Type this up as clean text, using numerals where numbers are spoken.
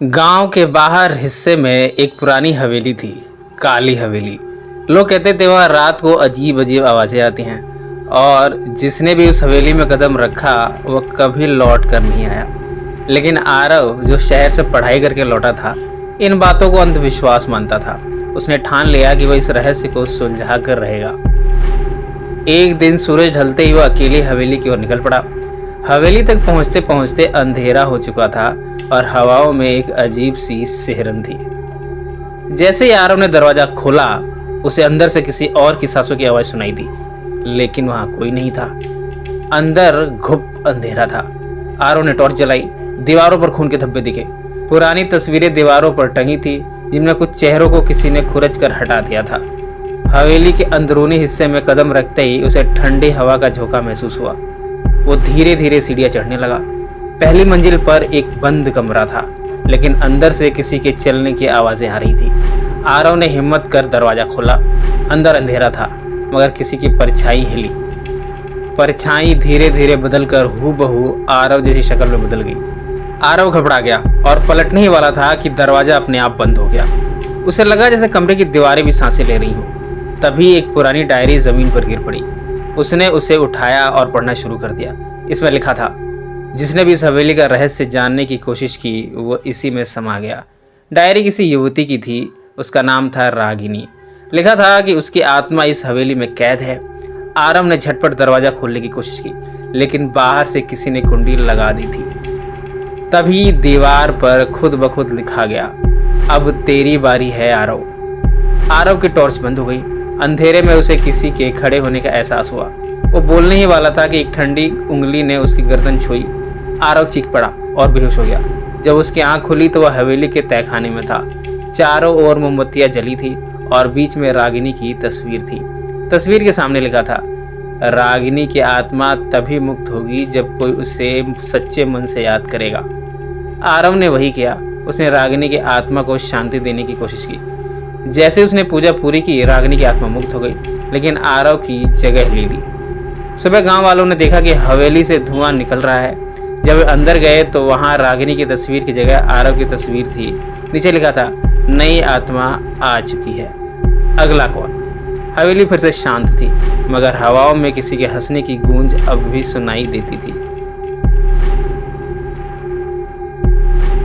गांव के बाहर हिस्से में एक पुरानी हवेली थी, काली हवेली। लोग कहते थे वहाँ रात को अजीब अजीब आवाज़ें आती हैं और जिसने भी उस हवेली में कदम रखा वह कभी लौट कर नहीं आया। लेकिन आरव, जो शहर से पढ़ाई करके लौटा था, इन बातों को अंधविश्वास मानता था। उसने ठान लिया कि वह इस रहस्य को सुलझा कर रहेगा। एक दिन सूरज ढलते ही वह अकेले हवेली की ओर निकल पड़ा। हवेली तक पहुंचते पहुंचते अंधेरा हो चुका था और हवाओं में एक अजीब सी सिहरन थी। जैसे ही आरव ने दरवाजा खोला, उसे अंदर से किसी और की सांसों की आवाज सुनाई दी, लेकिन वहां कोई नहीं था। अंदर घुप अंधेरा था। आरव ने टॉर्च जलाई। दीवारों पर खून के धब्बे दिखे। पुरानी तस्वीरें दीवारों पर टंगी थी, जिनमें कुछ चेहरों को किसी ने खुरच कर हटा दिया था। हवेली के अंदरूनी हिस्से में कदम रखते ही उसे ठंडी हवा का झोंका महसूस हुआ। वो धीरे धीरे सीढ़ियां चढ़ने लगा। पहली मंजिल पर एक बंद कमरा था, लेकिन अंदर से किसी के चलने की आवाजें आ रही थी। आरव ने हिम्मत कर दरवाजा खोला। अंदर अंधेरा था, मगर किसी की परछाई हिली। परछाई धीरे धीरे बदलकर हूबहू आरव जैसी शक्ल में बदल गई। आरव घबरा गया और पलटने ही वाला था कि दरवाजा अपने आप बंद हो गया। उसे लगा जैसे कमरे की दीवारें भी सांसें ले रही हों। तभी एक पुरानी डायरी जमीन पर गिर पड़ी। उसने उसे उठाया और पढ़ना शुरू कर दिया। इसमें लिखा था, जिसने भी इस हवेली का रहस्य जानने की कोशिश की वो इसी में समा गया। डायरी किसी युवती की थी। उसका नाम था रागिनी। लिखा था कि उसकी आत्मा इस हवेली में कैद है। आरव ने झटपट दरवाजा खोलने की कोशिश की, लेकिन बाहर से किसी ने कुंडी लगा दी थी। तभी दीवार पर खुद ब खुद लिखा गया, अब तेरी बारी है आरव। आरव की टॉर्च बंद हो गई। अंधेरे में उसे किसी के खड़े होने का एहसास हुआ। वो बोलने ही वाला था कि एक ठंडी उंगली ने उसकी गर्दन छुई। आरव चीख पड़ा और बेहोश हो गया। जब उसकी आंख खुली तो वह हवेली के तहखाने में था। चारों ओर मोमबत्तियां जली थी और बीच में रागिनी की तस्वीर थी। तस्वीर के सामने लिखा था, रागिनी की आत्मा तभी मुक्त होगी जब कोई उसे सच्चे मन से याद करेगा। आरव ने वही किया। उसने रागिनी की आत्मा को शांति देने की कोशिश की। जैसे उसने पूजा पूरी की, रागिनी की आत्मा मुक्त हो गई, लेकिन आरव की जगह ले ली। सुबह गांव वालों ने देखा कि हवेली से धुआं निकल रहा है। जब वे अंदर गए तो वहां रागिनी की तस्वीर की जगह आरव की तस्वीर थी। नीचे लिखा था, नई आत्मा आ चुकी है, अगला कौन। हवेली फिर से शांत थी, मगर हवाओं में किसी के हंसने की गूंज अब भी सुनाई देती थी।